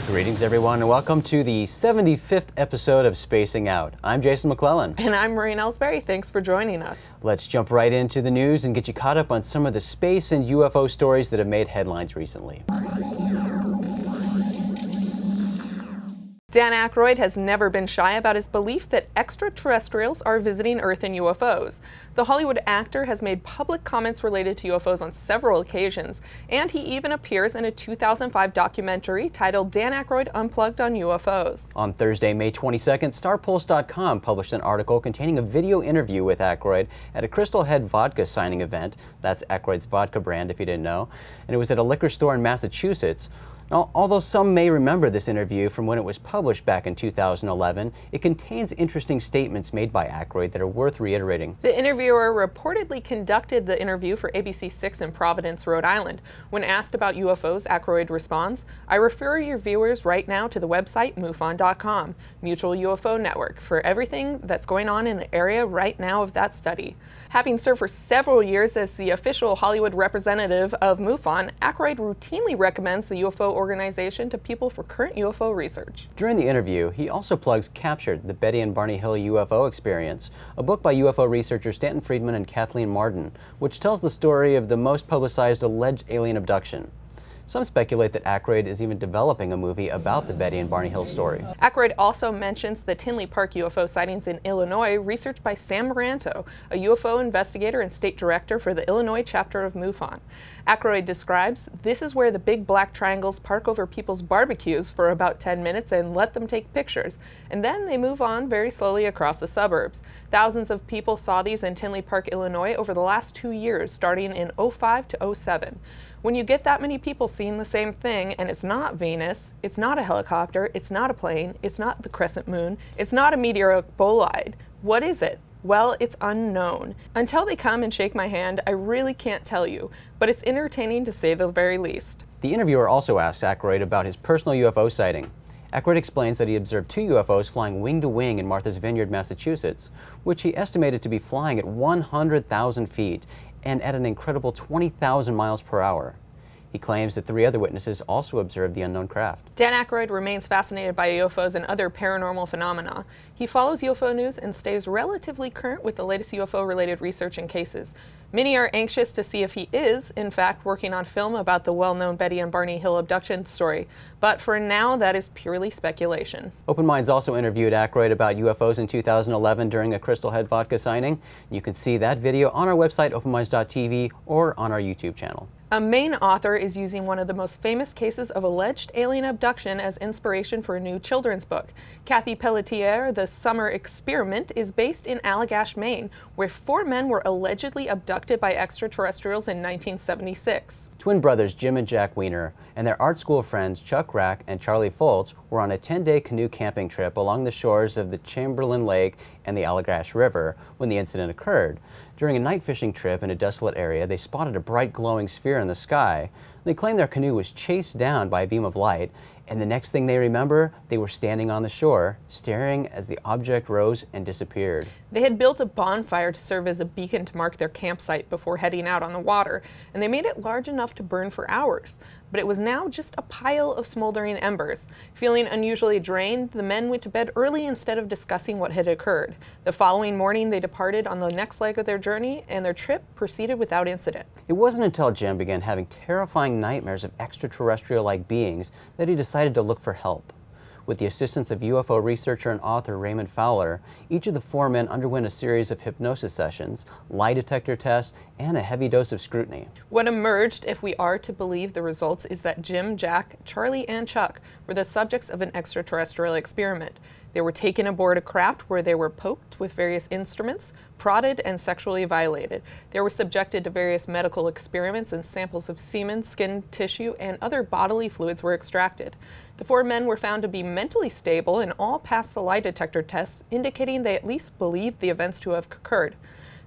Greetings everyone and welcome to the 75th episode of Spacing Out. I'm Jason McClellan. And I'm Maureen Elsberry. Thanks for joining us. Let's jump right into the news and get you caught up on some of the space and UFO stories that have made headlines recently. Dan Aykroyd has never been shy about his belief that extraterrestrials are visiting Earth in UFOs. The Hollywood actor has made public comments related to UFOs on several occasions, and he even appears in a 2005 documentary titled Dan Aykroyd Unplugged on UFOs. On Thursday, May 22nd, StarPulse.com published an article containing a video interview with Aykroyd at a Crystal Head vodka signing event. That's Aykroyd's vodka brand, if you didn't know. And it was at a liquor store in Massachusetts. Now, although some may remember this interview from when it was published back in 2011, it contains interesting statements made by Aykroyd that are worth reiterating. The interviewer reportedly conducted the interview for ABC6 in Providence, Rhode Island. When asked about UFOs, Aykroyd responds, "I refer your viewers right now to the website MUFON.com, Mutual UFO Network, for everything that's going on in the area right now of that study." Having served for several years as the official Hollywood representative of MUFON, Aykroyd routinely recommends the UFO organization to people for current UFO research. During the interview, he also plugs Captured, the Betty and Barney Hill UFO Experience, a book by UFO researchers Stanton Friedman and Kathleen Marden, which tells the story of the most publicized alleged alien abduction. Some speculate that Aykroyd is even developing a movie about the Betty and Barney Hill story. Aykroyd also mentions the Tinley Park UFO sightings in Illinois, researched by Sam Maranto, a UFO investigator and state director for the Illinois chapter of MUFON. Aykroyd describes, "This is where the big black triangles park over people's barbecues for about 10 minutes and let them take pictures, and then they move on very slowly across the suburbs. Thousands of people saw these in Tinley Park, Illinois over the last 2 years, starting in 2005 to 2007. When you get that many people seeing the same thing, and it's not Venus, it's not a helicopter, it's not a plane, it's not the crescent moon, it's not a meteoric bolide. What is it? Well, it's unknown. Until they come and shake my hand, I really can't tell you, but it's entertaining to say the very least." The interviewer also asked Aykroyd about his personal UFO sighting. Aykroyd explains that he observed 2 UFOs flying wing to wing in Martha's Vineyard, Massachusetts, which he estimated to be flying at 100,000 feet and at an incredible 20,000 miles per hour. He claims that 3 other witnesses also observed the unknown craft. Dan Aykroyd remains fascinated by UFOs and other paranormal phenomena. He follows UFO news and stays relatively current with the latest UFO-related research and cases. Many are anxious to see if he is, in fact, working on film about the well-known Betty and Barney Hill abduction story. But for now, that is purely speculation. Open Minds also interviewed Aykroyd about UFOs in 2011 during a Crystal Head vodka signing. You can see that video on our website, openminds.tv, or on our YouTube channel. A Maine author is using one of the most famous cases of alleged alien abduction as inspiration for a new children's book. Kathy Pelletier, The Summer Experiment, is based in Allagash, Maine, where 4 men were allegedly abducted by extraterrestrials in 1976. Twin brothers Jim and Jack Weiner and their art school friends Chuck Rack and Charlie Foltz were on a 10-day canoe camping trip along the shores of the Chamberlain Lake and the Allagash River when the incident occurred. During a night fishing trip in a desolate area, they spotted a bright glowing sphere in the sky. They claimed their canoe was chased down by a beam of light, and the next thing they remember, they were standing on the shore, staring as the object rose and disappeared. They had built a bonfire to serve as a beacon to mark their campsite before heading out on the water, and they made it large enough to burn for hours. But it was now just a pile of smoldering embers. Feeling unusually drained, the men went to bed early instead of discussing what had occurred. The following morning, they departed on the next leg of their journey, and their trip proceeded without incident. It wasn't until Jim began having terrifying nightmares of extraterrestrial-like beings that he decided to look for help. With the assistance of UFO researcher and author Raymond Fowler, each of the 4 men underwent a series of hypnosis sessions, lie detector tests, and a heavy dose of scrutiny. What emerged, if we are to believe the results, is that Jim, Jack, Charlie, and Chuck were the subjects of an extraterrestrial experiment. They were taken aboard a craft where they were poked with various instruments, prodded, and sexually violated. They were subjected to various medical experiments, and samples of semen, skin tissue, and other bodily fluids were extracted. The 4 men were found to be mentally stable and all passed the lie detector tests, indicating they at least believed the events to have occurred.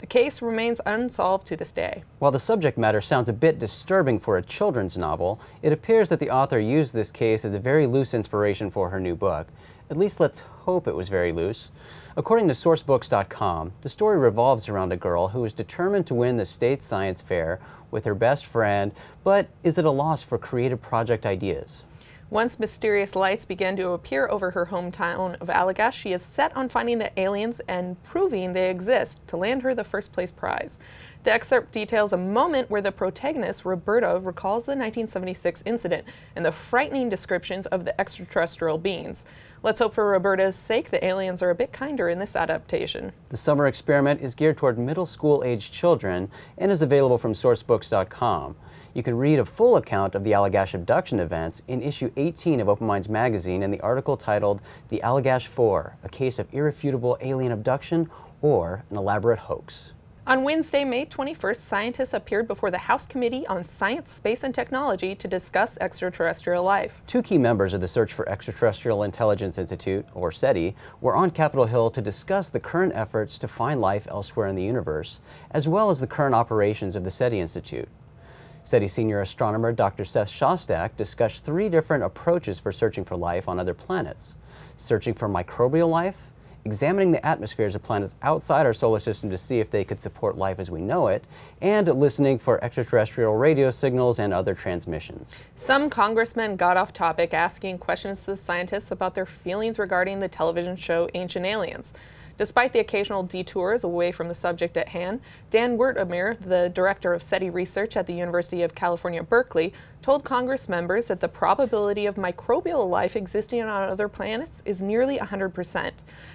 The case remains unsolved to this day. While the subject matter sounds a bit disturbing for a children's novel, it appears that the author used this case as a very loose inspiration for her new book. At least let's hope it was very loose. According to sourcebooks.com, the story revolves around a girl who is determined to win the state science fair with her best friend, but is at a loss for creative project ideas. Once mysterious lights began to appear over her hometown of Allagash, she is set on finding the aliens and proving they exist to land her the first place prize. The excerpt details a moment where the protagonist, Roberta, recalls the 1976 incident and the frightening descriptions of the extraterrestrial beings. Let's hope for Roberta's sake the aliens are a bit kinder in this adaptation. The summer experiment is geared toward middle school-aged children and is available from sourcebooks.com. You can read a full account of the Allagash abduction events in issue 18 of Open Minds magazine in the article titled The Allagash 4, A Case of Irrefutable Alien Abduction or an Elaborate Hoax. On Wednesday, May 21st, scientists appeared before the House Committee on Science, Space, and Technology to discuss extraterrestrial life. Two key members of the Search for Extraterrestrial Intelligence Institute, or SETI, were on Capitol Hill to discuss the current efforts to find life elsewhere in the universe, as well as the current operations of the SETI Institute. SETI senior astronomer Dr. Seth Shostak discussed three different approaches for searching for life on other planets: searching for microbial life, examining the atmospheres of planets outside our solar system to see if they could support life as we know it, and listening for extraterrestrial radio signals and other transmissions. Some congressmen got off topic asking questions to the scientists about their feelings regarding the television show Ancient Aliens. Despite the occasional detours away from the subject at hand, Dan Wertheimer, the director of SETI research at the University of California, Berkeley, told Congress members that the probability of microbial life existing on other planets is nearly 100%.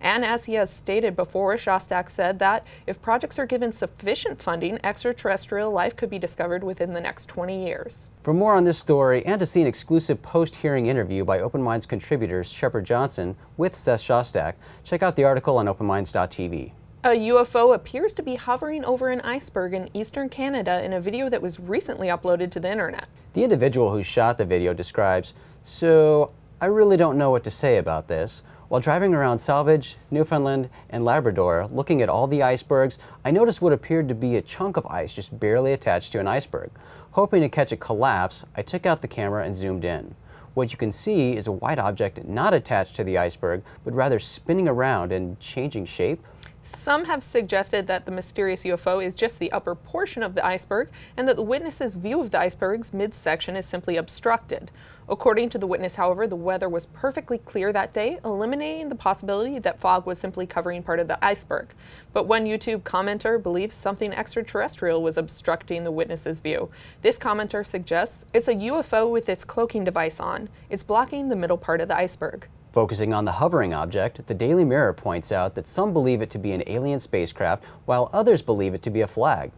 And as he has stated before, Shostak said that if projects are given sufficient funding, extraterrestrial life could be discovered within the next 20 years. For more on this story and to see an exclusive post-hearing interview by Open Minds contributors Shepard Johnson with Seth Shostak, check out the article on openminds.tv. A UFO appears to be hovering over an iceberg in eastern Canada in a video that was recently uploaded to the internet. The individual who shot the video describes, "So, I really don't know what to say about this. While driving around Salvage, Newfoundland, and Labrador, looking at all the icebergs, I noticed what appeared to be a chunk of ice just barely attached to an iceberg. Hoping to catch a collapse, I took out the camera and zoomed in. What you can see is a white object not attached to the iceberg, but rather spinning around and changing shape." Some have suggested that the mysterious UFO is just the upper portion of the iceberg and that the witness's view of the iceberg's midsection is simply obstructed. According to the witness, however, the weather was perfectly clear that day, eliminating the possibility that fog was simply covering part of the iceberg. But one YouTube commenter believes something extraterrestrial was obstructing the witness's view. This commenter suggests it's a UFO with its cloaking device on. It's blocking the middle part of the iceberg. Focusing on the hovering object, the Daily Mirror points out that some believe it to be an alien spacecraft, while others believe it to be a flag.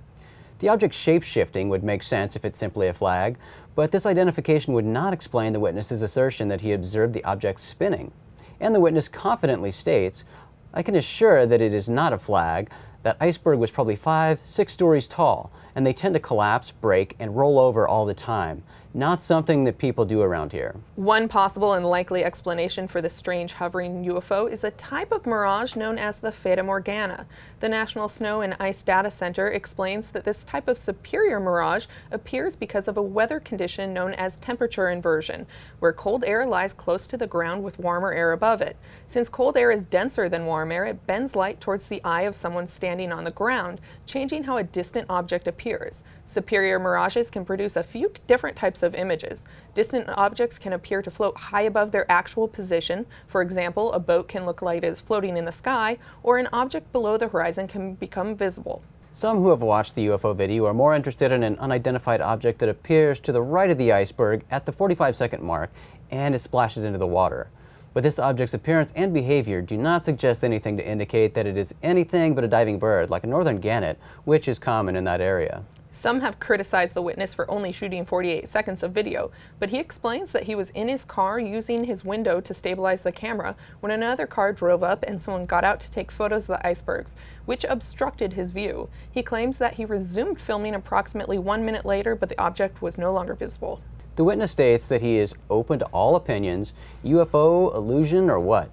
The object's shape-shifting would make sense if it's simply a flag, but this identification would not explain the witness's assertion that he observed the object spinning. And the witness confidently states, "I can assure that it is not a flag. That iceberg was probably 5-6 stories tall, and they tend to collapse, break, and roll over all the time. Not something that people do around here." One possible and likely explanation for the strange hovering UFO is a type of mirage known as the Fata Morgana. The National Snow and Ice Data Center explains that this type of superior mirage appears because of a weather condition known as temperature inversion, where cold air lies close to the ground with warmer air above it. Since cold air is denser than warm air, it bends light towards the eye of someone standing on the ground, changing how a distant object appears. Superior mirages can produce a few different types of images. Distant objects can appear to float high above their actual position. For example, a boat can look like it is floating in the sky, or an object below the horizon can become visible. Some who have watched the UFO video are more interested in an unidentified object that appears to the right of the iceberg at the 45-second mark and it splashes into the water. But this object's appearance and behavior do not suggest anything to indicate that it is anything but a diving bird, like a northern gannet, which is common in that area. Some have criticized the witness for only shooting 48 seconds of video, but he explains that he was in his car using his window to stabilize the camera when another car drove up and someone got out to take photos of the icebergs, which obstructed his view. He claims that he resumed filming approximately 1 minute later, but the object was no longer visible. The witness states that he is open to all opinions, UFO, illusion, or what.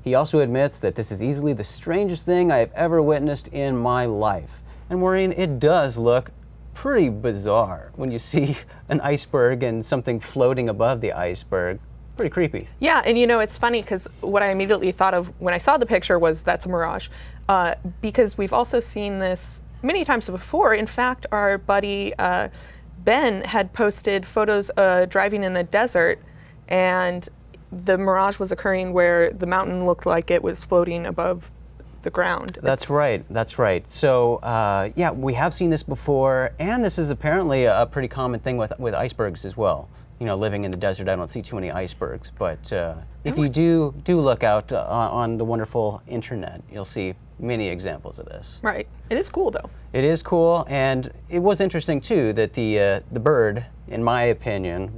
He also admits that this is easily the strangest thing I have ever witnessed in my life. And Maureen, it does look pretty bizarre when you see an iceberg and something floating above the iceberg. Pretty creepy. Yeah, and you know, it's funny because what I immediately thought of when I saw the picture was that's a mirage, because we've also seen this many times before. In fact, our buddy Ben had posted photos driving in the desert, and the mirage was occurring where the mountain looked like it was floating above the ground. That's right. That's right. So yeah, we have seen this before, and this is apparently a pretty common thing with icebergs as well. You know, living in the desert, I don't see too many icebergs, but if you do look out on the wonderful internet, you'll see many examples of this. Right. It is cool, though. It is cool, and it was interesting too that the bird, in my opinion,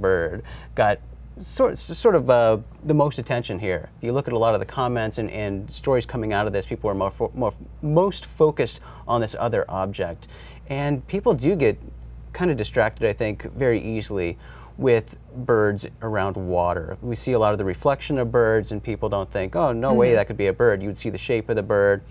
got sort of the most attention here. If you look at a lot of the comments and stories coming out of this, people are most focused on this other object, and people do get kind of distracted, I think, very easily with birds around water. We see a lot of the reflection of birds, and people don't think, oh, no way that could be a bird. You would see the shape of the bird.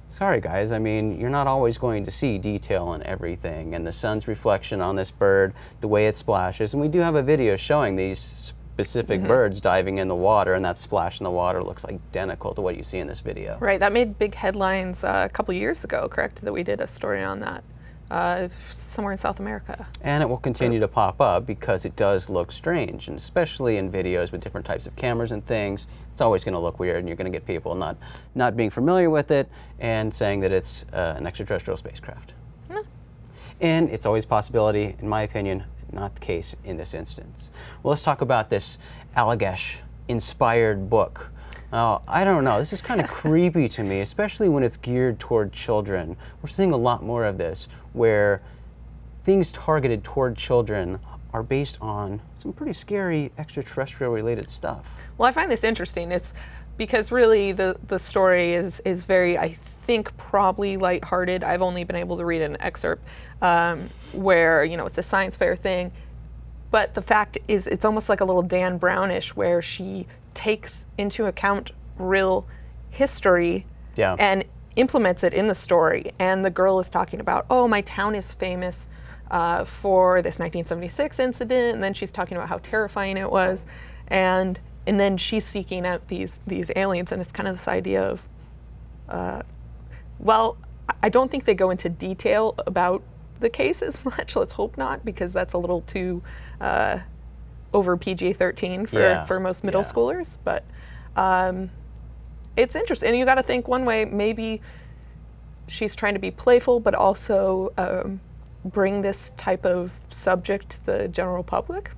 Sorry, guys. I mean, you're not always going to see detail in everything, and the sun's reflection on this bird, the way it splashes, and we do have a video showing these specific birds diving in the water, and that splash in the water looks identical to what you see in this video. Right. That made big headlines a couple years ago, correct? That we did a story on that. Somewhere in South America. And it will continue to pop up because it does look strange, and especially in videos with different types of cameras and things, it's always going to look weird, and you're going to get people not being familiar with it and saying that it's an extraterrestrial spacecraft. And it's always a possibility, in my opinion, not the case in this instance. Well, let's talk about this Allagash inspired book. I don't know, this is kind of creepy to me, especially when it's geared toward children. We're seeing a lot more of this, where things targeted toward children are based on some pretty scary extraterrestrial related stuff. Well, I find this interesting. It's because really the story is very, I think, probably lighthearted. I've only been able to read an excerpt where, you know, it's a science fair thing. But the fact is, it's almost like a little Dan Brownish, where she takes into account real history and implements it in the story. And the girl is talking about, oh, my town is famous for this 1976 incident, and then she's talking about how terrifying it was, and then she's seeking out these aliens, and it's kind of this idea of, well, I don't think they go into detail about the case as much. Let's hope not, because that's a little too over PG-13 for most middle schoolers, but it's interesting. And you got to think one way, maybe she's trying to be playful, but also bring this type of subject to the general public.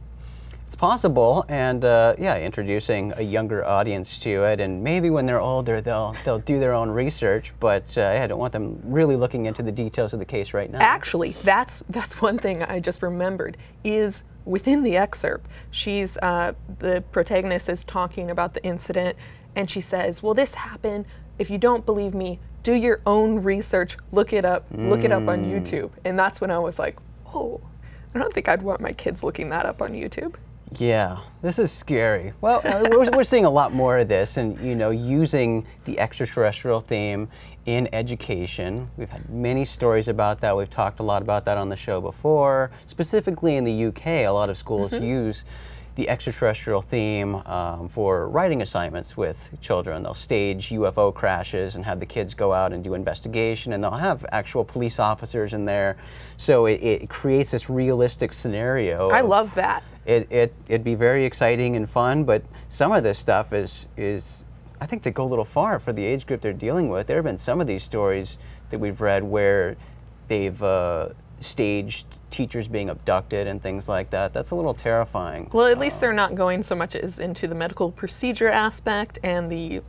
It's possible, and yeah, introducing a younger audience to it, and maybe when they're older, they'll do their own research. But yeah, I don't want them really looking into the details of the case right now. Actually, that's one thing I just remembered is within the excerpt, she's the protagonist is talking about the incident, and she says, "Well, this happened. If you don't believe me, do your own research. Look it up. Look it up on YouTube." And that's when I was like, "Oh, I don't think I'd want my kids looking that up on YouTube." Yeah, this is scary. Well, we're seeing a lot more of this, and you know, using the extraterrestrial theme in education. We've had many stories about that. We've talked a lot about that on the show before. Specifically in the UK, a lot of schools use the extraterrestrial theme for writing assignments with children. They'll stage UFO crashes and have the kids go out and do investigation, and they'll have actual police officers in there. So it creates this realistic scenario. I love that. It'd be very exciting and fun, but some of this stuff is I think they go a little far for the age group they're dealing with. There have been some of these stories that we've read where they've staged teachers being abducted and things like that. That's a little terrifying. Well, at least they're not going so much as into the medical procedure aspect and the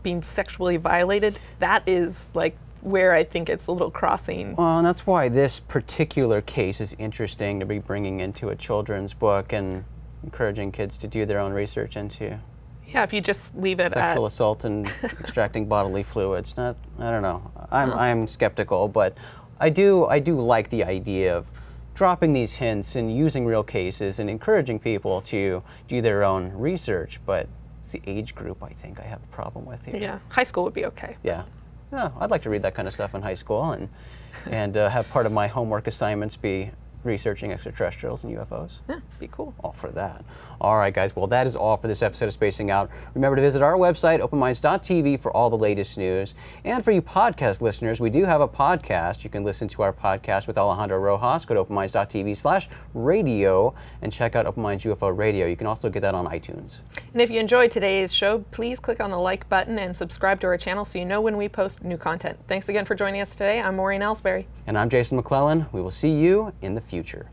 being sexually violated. That is like where I think it's a little crossing. Well, and that's why this particular case is interesting to be bringing into a children's book and encouraging kids to do their own research into. Yeah, if you just leave it sexual assault and extracting bodily fluids. I don't know. I'm skeptical, but I do like the idea of dropping these hints and using real cases and encouraging people to do their own research, but it's the age group I think I have a problem with here. Yeah, high school would be okay. Yeah. Yeah, I'd like to read that kind of stuff in high school and have part of my homework assignments be researching extraterrestrials and UFOs? Yeah, be cool. All for that. All right, guys. Well, that is all for this episode of Spacing Out. Remember to visit our website, openminds.tv, for all the latest news. And for you podcast listeners, we do have a podcast. You can listen to our podcast with Alejandro Rojas. Go to openminds.tv/radio and check out Open Minds UFO Radio. You can also get that on iTunes. And if you enjoyed today's show, please click on the like button and subscribe to our channel so you know when we post new content. Thanks again for joining us today. I'm Maureen Elsberry. And I'm Jason McClellan. We will see you in the future.